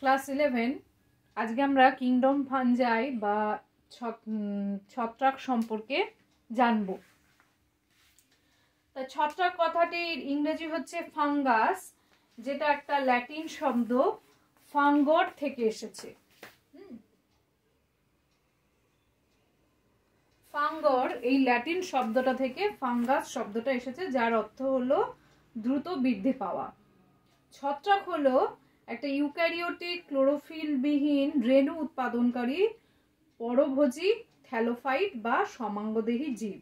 Class 11 আজকে আমরা kingdom fungi বা ছত্রাক সম্পর্কে জানব। তা ছত্রাক কথাটির ইংরেজি হচ্ছে ফাঙ্গাস, যেটা একটা ল্যাটিন শব্দ ফাঙ্গর থেকে এসেছে। ফাঙ্গর এই ল্যাটিন শব্দটা থেকে ফাঙ্গাস শব্দটা এসেছে, যার অর্থ হলো দ্রুত বৃদ্ধি পাওয়া। ছত্রাক হলো একটা ইউক্যারিওটিক ক্লোরোফিলবিহীন রেণু উৎপাদনকারী পরভোজী থ্যালোফাইট বা সমাঙ্গদেহী জীব।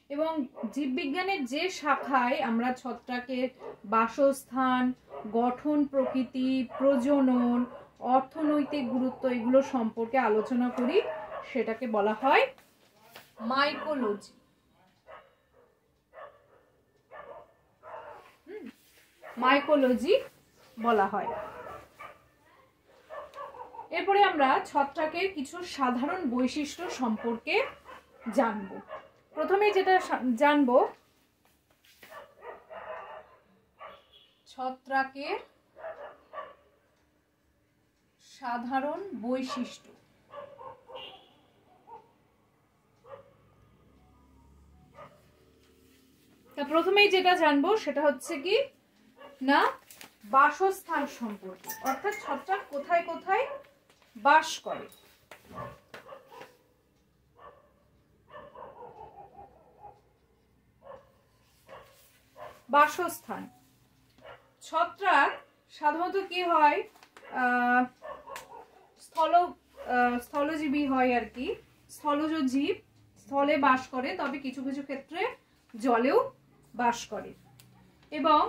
এবং জীববিজ্ঞানের যে শাখায় আমরা ছত্রাকের বাসস্থান, গঠন প্রকৃতি, প্রজনন, অর্থনৈতিক গুরুত্ব এগুলো সম্পর্কে আলোচনা করি, সেটাকে বলা হয় মাইকোলজি। মাইকোলজি বলা হয়। এরপরে আমরা ছত্রাকের কিছু সাধারণ বৈশিষ্ট্য সম্পর্কে জানব। প্রথমে যেটা জানব, ছত্রাকের সাধারণ বৈশিষ্ট্য। তা প্রথমেই যেটা জানবো সেটা হচ্ছে কি না, বাসস্থান সম্পর্কে, অর্থাৎ ছত্রাক কোথায় কোথায় বাস করে। বাসস্থান, ছত্রাক সাধারণত কি হয়, স্থলজীবী হয় আর কি, স্থলজ জীব, স্থলে বাস করে, তবে কিছু কিছু ক্ষেত্রে জলেও বাস করে। এবং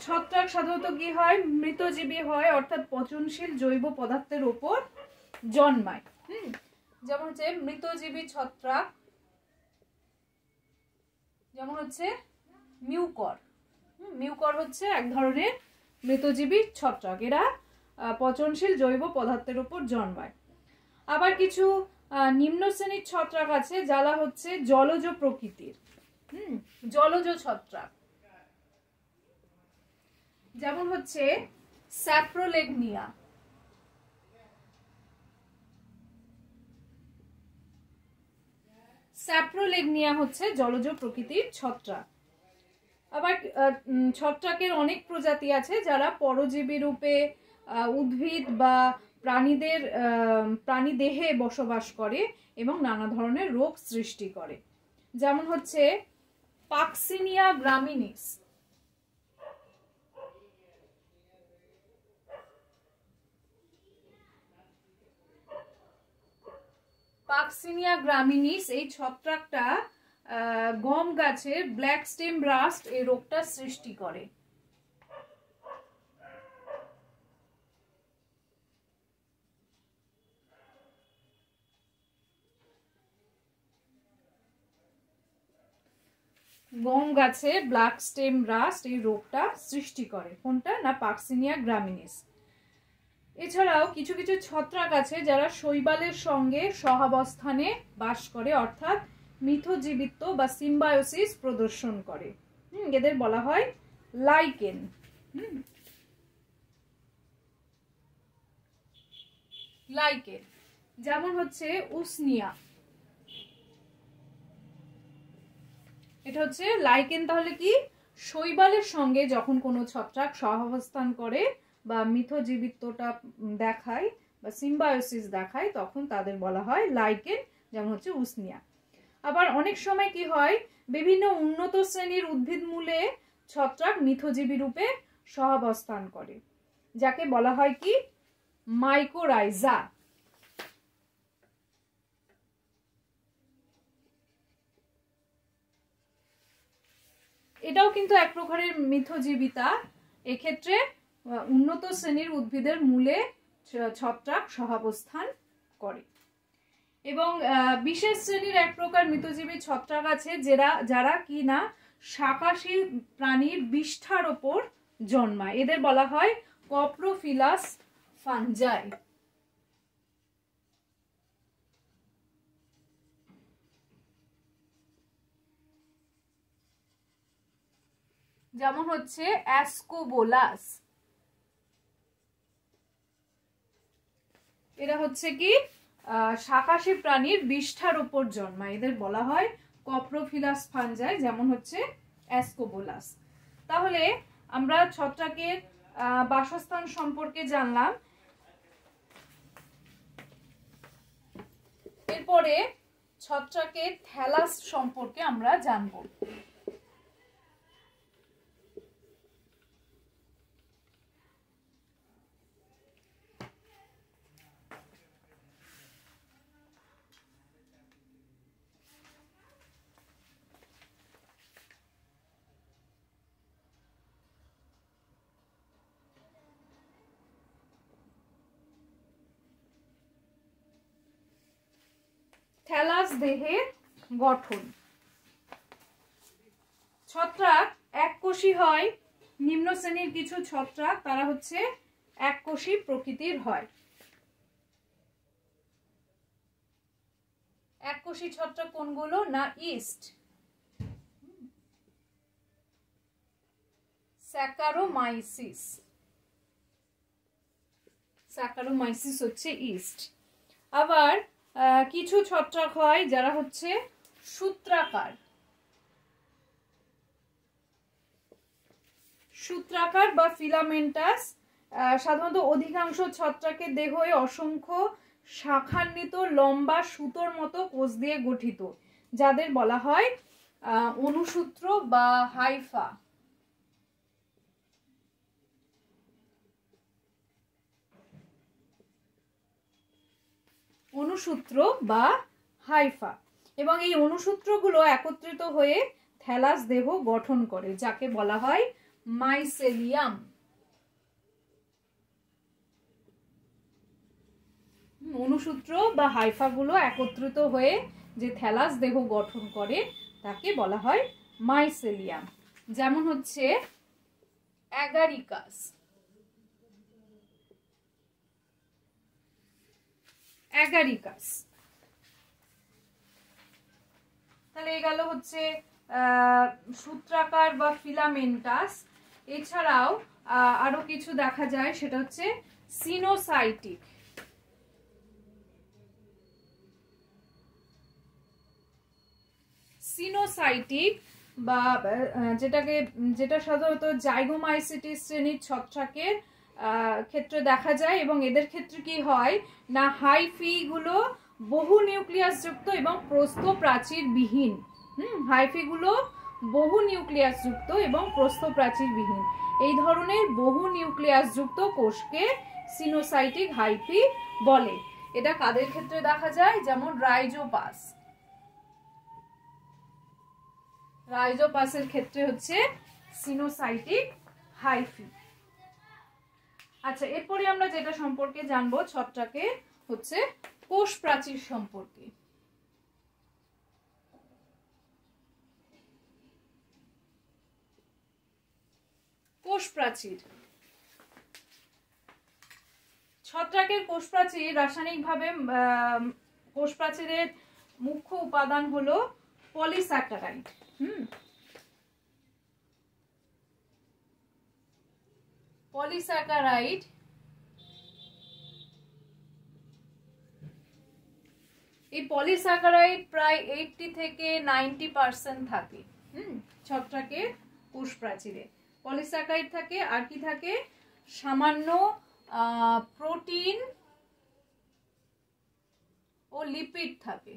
ছত্রাক সাধারণত কি হয়, মৃতজীবী হয়, অর্থাৎ পচনশীল জৈব পদার্থের উপর জন্মায়। যেমন হচ্ছে মৃতজীবী ছত্রাক, যেমন হচ্ছে মিউকর। মিউকর হচ্ছে এক ধরনের মৃতজীবী ছত্রাক, এরা পচনশীল জৈব পদার্থের উপর জন্মায়। আবার কিছু নিম্ন শ্রেণীর ছত্রাক আছে যারা হচ্ছে জলজ প্রকৃতির, জলজ ছত্রাক, যেমন হচ্ছে স্যাপ্রোলেগনিয়া। স্যাপ্রোলেগনিয়া হচ্ছে জলজ প্রকৃতির ছত্রাক। আবার ছত্রাকের অনেক প্রজাতি আছে যারা পরজীবী রূপে উদ্ভিদ বা প্রাণীদেহে বসবাস করে এবং নানা ধরনের রোগ সৃষ্টি করে। যেমন হচ্ছে পাক্সিনিয়া গ্রামিনিস। পাক্সিনিয়া গ্রামিনিস এই ছত্রাকটা গম গাছের ব্ল্যাক স্টেম রাস্ট এই রোগটা সৃষ্টি করে। গম গাছে ব্ল্যাক স্টেম রাস্ট এই রোগটা সৃষ্টি করে। কোনটা না, পাক্সিনিয়া গ্রামিনিস। এছাড়াও কিছু কিছু ছত্রাক আছে যারা শৈবালের সঙ্গে সহাবস্থানে বাস করে, অর্থাৎ মিথজীবিত্ব বা সিম্বায়োসিস প্রদর্শন করে। এদের বলা হয় লাইকেন। লাইকেন যেমন হচ্ছে উসনিয়া, এটা হচ্ছে লাইকেন। তাহলে কি, শৈবালের সঙ্গে যখন কোনো ছত্রাক সহাবস্থান করে বা মিথজীবিত্বটা দেখায় বা সিম্বায়োসিস দেখায়, তখন তাদের বলা হয় লাইকেন, যেমন হচ্ছে উসনিয়া। আবার অনেক সময় কি হয়, বিভিন্ন উন্নত শ্রেণীর উদ্ভিদ মূলে ছত্রাক মিথজীবী রূপে সহাবস্থান করে, যাকে বলা হয় কি মাইকোরাইজা। এটাও কিন্তু এক প্রকারের মিথজীবিতা। এক্ষেত্রে উন্নত শ্রেণীর উদ্ভিদের মূলে ছত্রাক সহাবস্থান করে। এবং বিশেষ শ্রেণীর এক প্রকার মৃতজীবী ছত্রাক আছে যারা কি না শাকাশীল প্রাণীর বিষ্ঠার ওপর জন্মায়, এদের বলা হয় কপ্রোফিলাস ফাঞ্জাই। যেমন হচ্ছে অ্যাসকোবোলাস। এরা হচ্ছে কি শাকাশী প্রাণীর বিষ্ঠার উপর জন্মায়, এদের বলা হয় কপ্রোফিলাস ফাঞ্জাই, যেমন হচ্ছে অ্যাসকোবোলাস। তাহলে আমরা ছত্রাকের বাসস্থান সম্পর্কে জানলাম। এরপরে ছত্রাকের থ্যালাস সম্পর্কে আমরা জানব। থ্যালাস দেহের গঠন। ছত্রাক এককোষী হয়। নিম্ন শ্রেণীর কিছু ছত্রাক তারা হচ্ছে এককোষী প্রকৃতির হয়। এককোষী ছত্রাক কোনগুলো? না ইস্ট, স্যাকারোমাইসিস। স্যাকারোমাইসিস হচ্ছে ইস্ট। আবার কিছু ছত্রাক হয় যারা হচ্ছে সূত্রাকার। সূত্রাকার বা ফিলামেন্টাস। সাধারণত অধিকাংশ ছত্রাকের দেহই অসংখ্য শাখান্বিত লম্বা সুতোর মতো কোষ দিয়ে গঠিত, যাদের বলা হয় অনুসূত্র বা হাইফা। অনুসূত্র বা হাইফা। এবং এই অনুসূত্রগুলো একত্রিত হয়ে থ্যালাস দেহ গঠন করে, যাকে বলা হয় মাইসেলিয়াম। অনুসূত্র বা হাইফাগুলো একত্রিত হয়ে যে থ্যালাস দেহ গঠন করে তাকে বলা হয় মাইসেলিয়াম। যেমন হচ্ছে অ্যাগারিকাস। অ্যাগারিকাস। তাহলে এই গেল হচ্ছে সূত্রাকার বা ফিলামেন্টাস। এছাড়াও আরো কিছু দেখা যায়, সেটা হচ্ছে সিনোসাইটিক। সিনোসাইটিক বা যেটা সাধারণত জাইগোমাইসিটিস শ্রেণীর ছত্রাকের ক্ষেত্রে দেখা যায়, এবং এদের ক্ষেত্রে কি হয় না হাইফি গুলো বহু নিউক্লিয়াস যুক্ত এবং প্রস্থ প্রাচীর বিহীন। হাইফি গুলো বহু নিউক্লিয়াস যুক্ত এবং প্রস্থ প্রাচীর বিহীন। এই ধরনের বহু নিউক্লিয়াস যুক্ত কোষকে সিনোসাইটিক হাইফি বলে। এটা কাদের ক্ষেত্রে দেখা যায়? যেমন রাইজোপাস। রাইজোপাসের ক্ষেত্রে হচ্ছে সিনোসাইটিক হাইফি। আচ্ছা, এরপরে আমরা যেটা সম্পর্কে জানবো ছত্রাকে হচ্ছে কোষ প্রাচীর সম্পর্কে। কোষ প্রাচীর। ছত্রাকের কোষ প্রাচীর রাসায়নিকভাবে কোষ প্রাচীরের মুখ্য উপাদান হলো পলিস্যাকারাইড। পলিস্যাকারাইড এই পলিস্যাকারাইড প্রায় 80 থেকে 90% থাকে ছত্রাকের কোষ প্রাচীরে। পলিস্যাকারাইড থাকে, আর কি থাকে? সামান্য প্রোটিন ও লিপিড থাকে।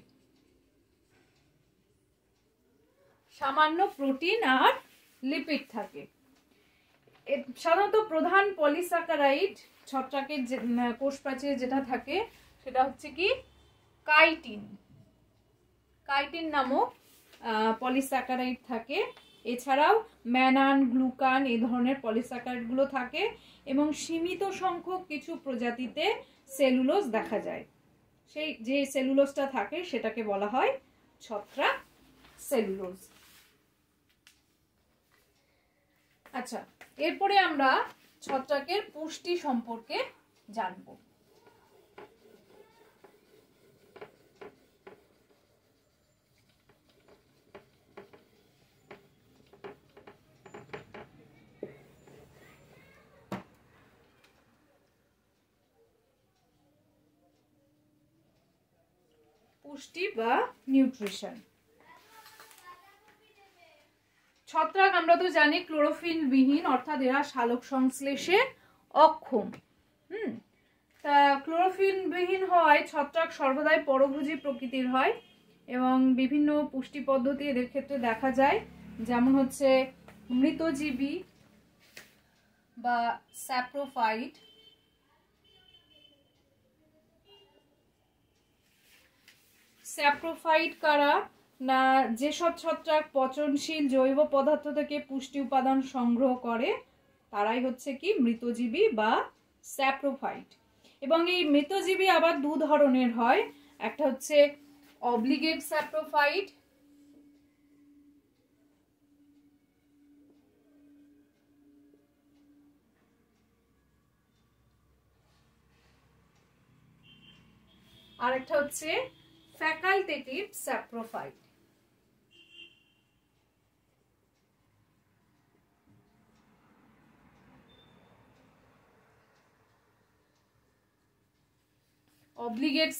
সামান্য প্রোটিন আর লিপিড থাকে। সাধারণত প্রধান পলিস্যাকারাইড ছত্রাকের কোষ প্রাচীরে যেটা থাকে সেটা হচ্ছে কি কাইটিন। কাইটিন নামক পলিস্যাকারাইড থাকে। এছাড়াও ম্যানান, গ্লুকান এই ধরনের পলিস্যাকারাইড গুলো থাকে, এবং সীমিত সংখ্যক কিছু প্রজাতিতে সেলুলোজ দেখা যায়। সেই যে সেলুলোজটা থাকে সেটাকে বলা হয় ছত্রাক সেলুলোজ। আচ্ছা, এরপরে আমরা ছত্রাকের পুষ্টি সম্পর্কে জানবো। পুষ্টি বা নিউট্রিশন। ছত্রাক আমরা তো জানি ক্লোরোফিল বিহীন, অর্থাৎ এরা সালোক সংশ্লেষে অক্ষম। তা ক্লোরোফিল বিহীন হওয়ায় ছত্রাক সর্বদাই পরভোজী প্রকৃতির হয় এবং বিভিন্ন পুষ্টি পদ্ধতি এদের ক্ষেত্রে দেখা যায়, যেমন হচ্ছে মৃতজীবী বা স্যাপ্রোফাইট। স্যাপ্রোফাইট কারা না, যেসব ছত্রাক পচনশীল জৈব পদার্থ থেকে পুষ্টি উপাদান সংগ্রহ করে তারাই হচ্ছে কি মৃতজীবী বা স্যাপ্রোফাইট। এবং এই মৃতজীবী আবার দু ধরনের হয়, একটা হচ্ছে অব্লিগেট স্যাপ্রোফাইট, আর একটা হচ্ছে ফ্যাকাল্টেটিভ স্যাপ্রোফাইট। অব্লিগেট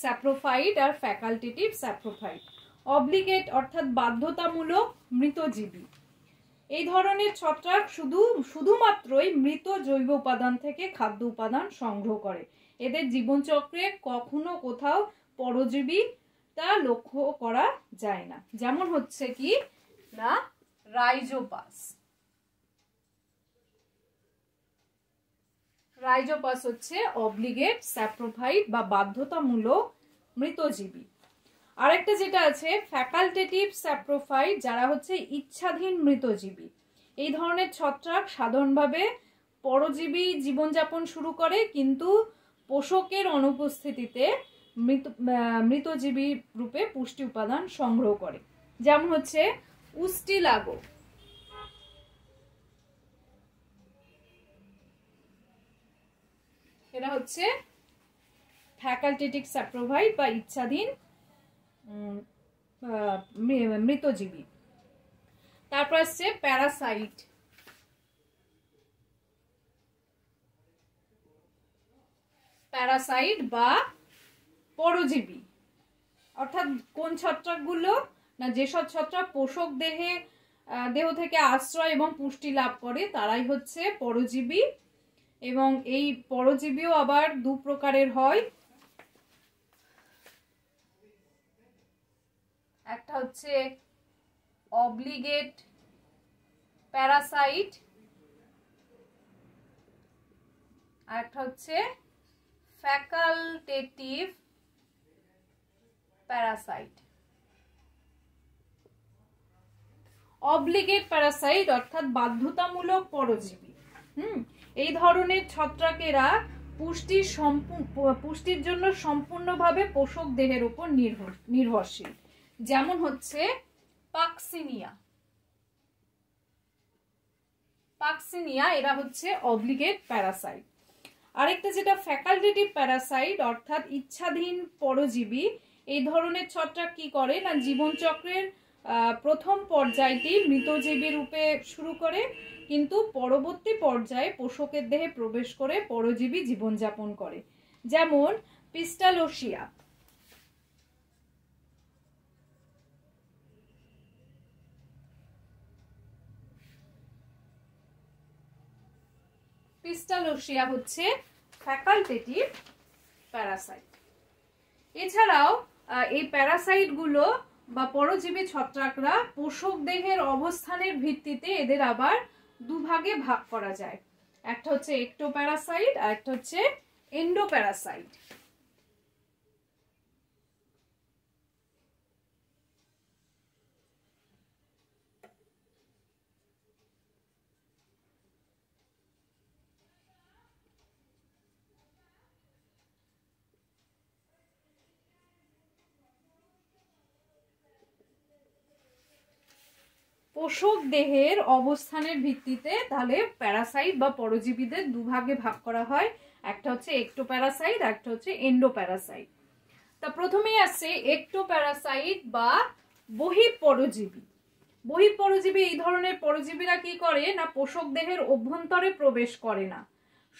স্যাপ্রোফাইট আর ফ্যাকাল্টেটিভ স্যাপ্রোফাইট। অব্লিগেট অর্থাৎ বাধ্যতামূলক মৃতজীবী। এই ধরনের ছত্রাক শুধুমাত্রই মৃত জৈব উপাদান থেকে খাদ্য উপাদান সংগ্রহ করে। এদের জীবনচক্রে কখনো কোথাও পরজীবী তা লক্ষ্য করা যায় না। যেমন হচ্ছে কি না রাইজোপাস। রাইজোপাস হচ্ছে অব্লিগেট স্যাপ্রোফাইট বা বাধ্যতামূলক মৃতজীবী। আরেকটা যেটা আছে ফ্যাকাল্টেটিভ স্যাপ্রোফাইট, যারা হচ্ছে ইচ্ছাধীন মৃতজীবী। এই ধরনের ছত্রাক সাধারণভাবে পরজীবী জীবনযাপন শুরু করে, কিন্তু পোষকের অনুপস্থিতিতে মৃতজীবী রূপে পুষ্টি উপাদান সংগ্রহ করে। যেমন হচ্ছে উস্টিলাগো। এরা হচ্ছে ফ্যাকাল্টেটিভ স্যাপ্রোফাইট বা ইচ্ছাধীন মৃতজীবী। তারপর আসছে প্যারাসাইট। প্যারাসাইট বা পরজীবী অর্থাৎ কোন ছত্রাকগুলো না, যেসব ছত্রাক পোষক দেহ থেকে আশ্রয় এবং পুষ্টি লাভ করে তারাই হচ্ছে পরজীবী। এবং এই পরজীবীও আবার দু প্রকারের হয়, একটা হচ্ছে অব্লিগেট প্যারাসাইট আর একটা হচ্ছে ফ্যাকাল্টেটিভ প্যারাসাইট। অব্লিগেট প্যারাসাইট অর্থাৎ বাধ্যতামূলক পরজীবী। এই ধরনের ছত্রাকেরা পুষ্টির জন্য সম্পূর্ণভাবে পোষক দেহের উপর নির্ভরশীল। যেমন হচ্ছে পাকসিনিয়া। পাকসিনিয়া এরা হচ্ছে অব্লিগেট প্যারাসাইট। আরেকটা যেটা ফ্যাকাল্টেটিভ প্যারাসাইট অর্থাৎ ইচ্ছাধীন পরজীবী। এই ধরনের ছত্রাক কি করে না, জীবনচক্রের প্রথম পর্যায়টি মৃতজীবী রূপে শুরু করে, কিন্তু পরবর্তী পর্যায়ে পোষকের দেহে প্রবেশ করে পরজীবী জীবনযাপন করে। যেমন পিস্টালোসিয়া। পিস্টালোসিয়া হচ্ছে ফ্যাকাল্টেটিভ প্যারাসাইট। এছাড়াও এই প্যারাসাইট গুলো বা পরজীবী ছত্রাকরা পোষক দেহের অবস্থানের ভিত্তিতে এদের আবার দুভাগে ভাগ করা যায়। একটা হচ্ছে একটোপ্যারাসাইট আর একটা হচ্ছে এন্ডোপ্যারাসাইট। পোষক দেহের অবস্থানের ভিত্তিতে তাহলে প্যারাসাইট বা পরজীবীদের দুভাগে ভাগ করা হয়, একটা হচ্ছে একটোপ্যারাসাইট আর একটা হচ্ছে এন্ডোপ্যারাসাইট। তা প্রথমেই আসছে একটোপ্যারাসাইট বা বহিঃপরজীবী। বহিঃপরজীবী এই ধরনের পরজীবীরা কি করে না, পোষক দেহের অভ্যন্তরে প্রবেশ করে না,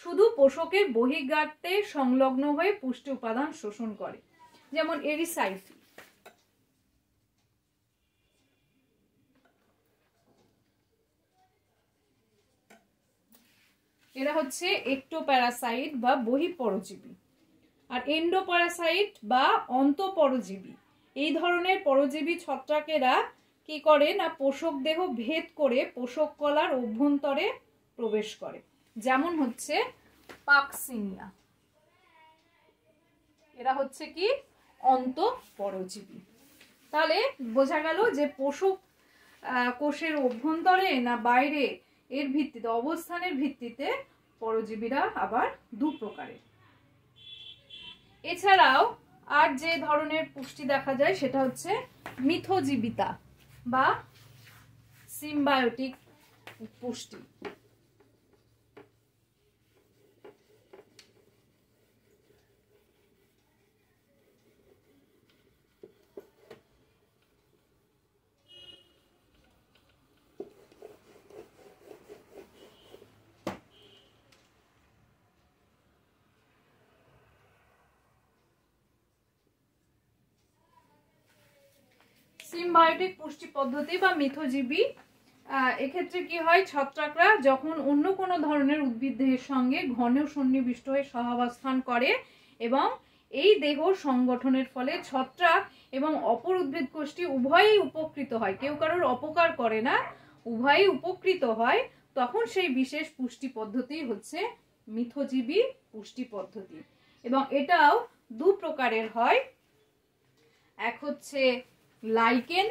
শুধু পোষকের বহির্গাত্রে সংলগ্ন হয়ে পুষ্টি উপাদান শোষণ করে। যেমন এরিসাইফি। এরা হচ্ছে একটোপ্যারাসাইট বা বহিঃপরজীবী। আর এন্ডোপ্যারাসাইট বা অন্তঃপরজীবী, এই ধরনের পরজীবী ছত্রাকেরা কি করে না পোষক দেহ ভেদ করে পোষক কলার অভ্যন্তরে প্রবেশ করে, যেমন হচ্ছে পাকসিনিয়া। এরা হচ্ছে কি অন্তঃপরজীবী। তাহলে বোঝা গেল যে পোষক কোষের অভ্যন্তরে না বাইরে এর ভিত্তিতে, অবস্থানের ভিত্তিতে পরজীবীরা আবার দু প্রকারের। এছাড়াও আর যে ধরনের পুষ্টি দেখা যায় সেটা হচ্ছে মিথজীবিতা বা সিম্বায়োটিক পুষ্টি। সিম্বায়োটিক পুষ্টি পদ্ধতি বা মিথজীবী, এক্ষেত্রে কি হয়, ছত্রাকরা যখন অন্য কোনো ধরনের উদ্ভিদ দেহের সঙ্গে ঘন সন্নিবিষ্ট হয়ে সহাবস্থান করে এবং এই দেহ সংগঠনের ফলে ছত্রাক এবং অপর উদ্ভিদ কোষটি উভয়ই উপকৃত হয়, কেউ কারোর অপকার করে না, উভয়ই উপকৃত হয়, তখন সেই বিশেষ পুষ্টি পদ্ধতি হচ্ছে মিথজীবী পুষ্টি পদ্ধতি। এবং এটাও দু প্রকারের হয়, এক হচ্ছে লাইকেন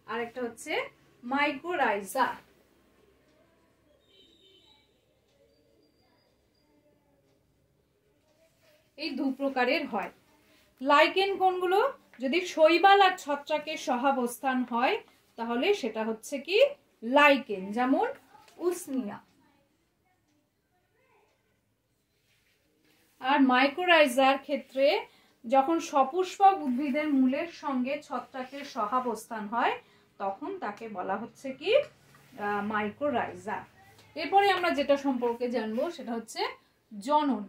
আর একটা হচ্ছে মাইকোরাইজা। এই দু প্রকারের হয়। লাইকেন কোনগুলো? যদি শৈবাল আর ছত্রাকের সহাবস্থান হয় তাহলে সেটা হচ্ছে কি লাইকেন, যেমন উসনিয়া। আর মাইকোরাইজার ক্ষেত্রে যখন সপুষ্পক উদ্ভিদের মূলের সঙ্গে ছত্রাকের সহাবস্থান হয় তখন তাকে বলা হচ্ছে কি মাইকোরাইজা। এরপরে আমরা যেটা সম্পর্কে জানবো সেটা হচ্ছে জনন।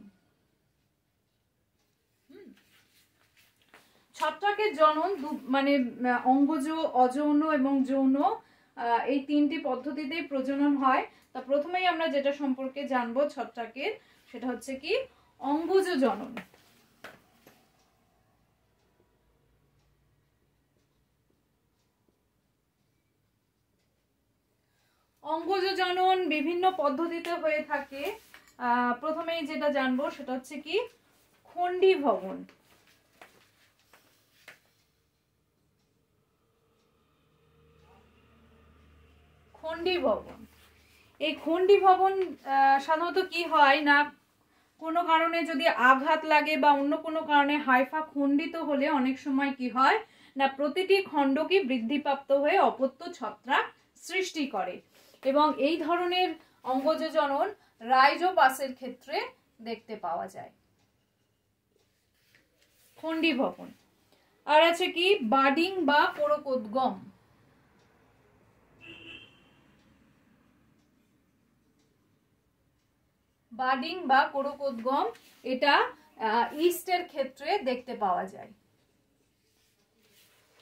ছত্রাকের জনন মানে অঙ্গজ, অযৌন এবং যৌন, এই তিনটি পদ্ধতিতেই প্রজনন হয়। তা প্রথমেই আমরা যেটা সম্পর্কে জানবো ছত্রাকের সেটা হচ্ছে কি অঙ্গজ জনন। অঙ্গজ জনন বিভিন্ন পদ্ধতিতে হয়ে থাকে। প্রথমেই যেটা জানবো সেটা হচ্ছে কি খণ্ডীভবন। খণ্ডীভবন, এই খণ্ডীভবন সাধারণত কি হয় না কোনো কারণে যদি আঘাত লাগে বা অন্য কোনো কারণে হাইফা খণ্ডিত হলে অনেক সময় কি হয় না প্রতিটি খণ্ডকে বৃদ্ধিপ্রাপ্ত হয়ে অপত্য ছত্রাক সৃষ্টি করে এবং এই ধরনের অঙ্গজ জনন রাইজোপাসের ক্ষেত্রে দেখতে পাওয়া যায়। খণ্ডীভবন। আর আছে কি বাডিং বা কোরকোদ্গম। বাডিং বা কোরকোদ্গম এটা ইস্টের ক্ষেত্রে দেখতে পাওয়া যায়।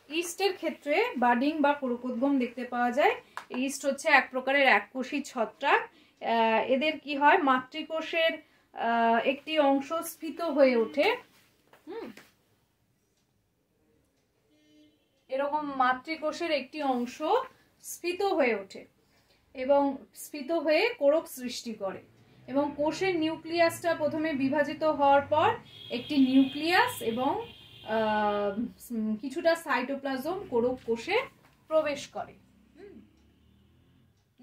ইস্টের ক্ষেত্রে বাডিং বা কোরকোদ্গম দেখতে পাওয়া যায়। ইস্ট হচ্ছে এক প্রকারের এককোষী ছত্রাক। এদের কি হয় মাতৃকোষের একটি অংশ স্ফীত হয়ে ওঠে। এরকম মাতৃকোষের একটি অংশ স্ফীত হয়ে ওঠে এবং স্ফীত হয়ে কোরক সৃষ্টি করে এবং কোষের নিউক্লিয়াসটা প্রথমে বিভাজিত হওয়ার পর একটি নিউক্লিয়াস এবং কিছুটা সাইটোপ্লাজম কোরক কোষে প্রবেশ করে।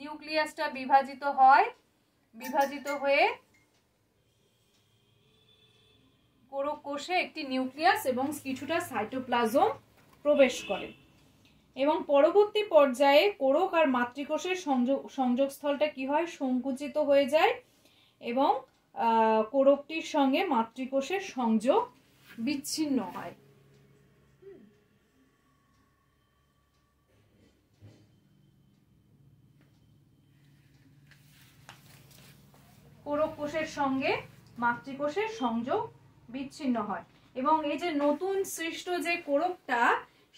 নিউক্লিয়াসটা বিভাজিত হয়, বিভাজিত হয়ে কোরক কোষে একটি নিউক্লিয়াস এবং কিছুটা সাইটোপ্লাজম প্রবেশ করে এবং পরবর্তী পর্যায়ে কোরক আর মাতৃকোষের সংযোগস্থলটা কি হয় সংকুচিত হয়ে যায় এবং কোরকটির সঙ্গে মাতৃকোষের সংযোগ বিচ্ছিন্ন হয়। কোষের সঙ্গে মাতৃকোষের সংযোগ বিচ্ছিন্ন হয় এবং এই যে নতুন সৃষ্ট যে কোরকটা,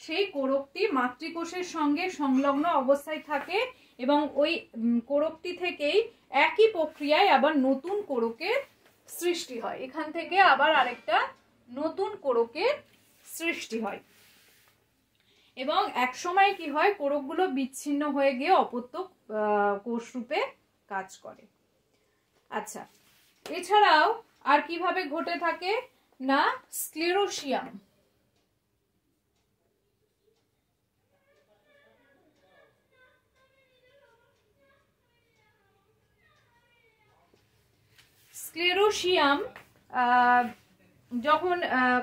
সেই কোরকটি মাতৃকোষের সঙ্গে সংলগ্ন অবস্থায় থাকে এবং ওই কোরকটি থেকেই একই প্রক্রিয়ায় আবার নতুন কোরকের সৃষ্টি হয়। এখান থেকে আবার আরেকটা নতুন কোরকের সৃষ্টি হয় এবং এক সময় কি হয়, কোরকগুলো বিচ্ছিন্ন হয়ে গিয়ে অপত্য কোষ রূপে কাজ করে। আচ্ছা, এছাড়াও আর কিভাবে ঘটে থাকে না, স্ক্লেরোসিয়াম। স্ক্লেরোসিয়াম যখন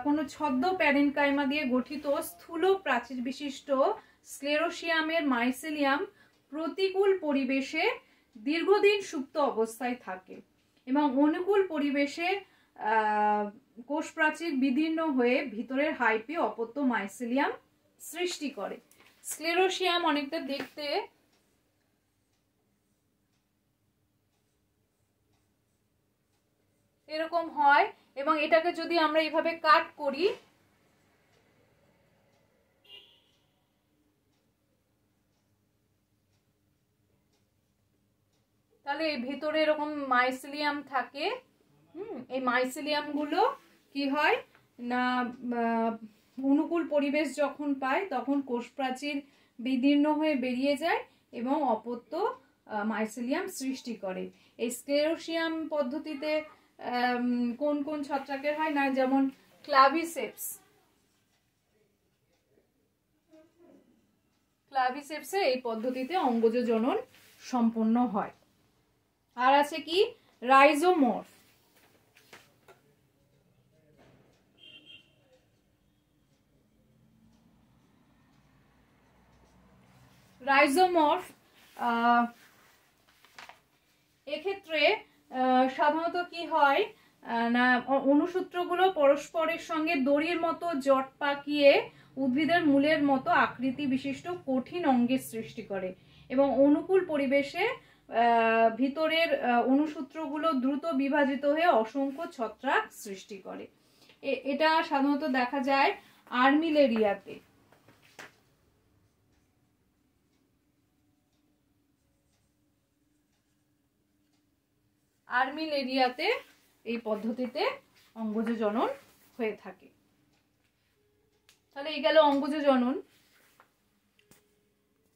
কোনো ছদ্ম প্যারেনকাইমা দিয়ে গঠিত স্থূল প্রাচীর বিশিষ্ট স্ক্লেরোসিয়ামের মাইসেলিয়াম প্রতিকূল পরিবেশে দীর্ঘদিন সুপ্ত অবস্থায় থাকে এবং অনুকূল পরিবেশে কোষ প্রাচীর বিদীর্ণ হয়ে ভিতরের হাইপি অপত্য মাইসেলিয়াম সৃষ্টি করে। স্ক্লেরোসিয়াম অনেকটা দেখতে এরকম হয় এবং এটাকে যদি আমরা এইভাবে কাট করি, তাহলে এই ভিতরে এরকম মাইসেলিয়াম থাকে। এই মাইসেলিয়াম গুলো কি হয় না, অনুকূল পরিবেশ যখন পায় তখন কোষ প্রাচীর বিদীর্ণ হয়ে বেরিয়ে যায় এবং অপত্য মাইসেলিয়াম সৃষ্টি করে। এই স্ক্লেরোসিয়াম পদ্ধতিতে কোন কোন ছত্রাকের হয় না, যেমন ক্লাভিসেপস, ক্লাভিসেপসে এই পদ্ধতিতে অঙ্গজ জনন সম্পন্ন হয়। আর আছে কি রাইজোমর্ফ। রাইজোমর্ফ এক্ষেত্রে সাধারণত কি হয় না, অনুসূত্রগুলো পরস্পরের সঙ্গে দড়ির মতো জট পাকিয়ে উদ্ভিদের মূলের মতো আকৃতি বিশিষ্ট কঠিন অঙ্গের সৃষ্টি করে এবং অনুকূল পরিবেশে ভিতরের অনুসূত্রগুলো দ্রুত বিভাজিত হয়ে অসংখ্য ছত্রাক সৃষ্টি করে। এটা সাধারণত দেখা যায় আর্মিলেরিয়াতে। আর্মিলেরিয়াতে এই পদ্ধতিতে অঙ্গজ জনন হয়ে থাকে। তাহলে এই গেল অঙ্গজ জনন।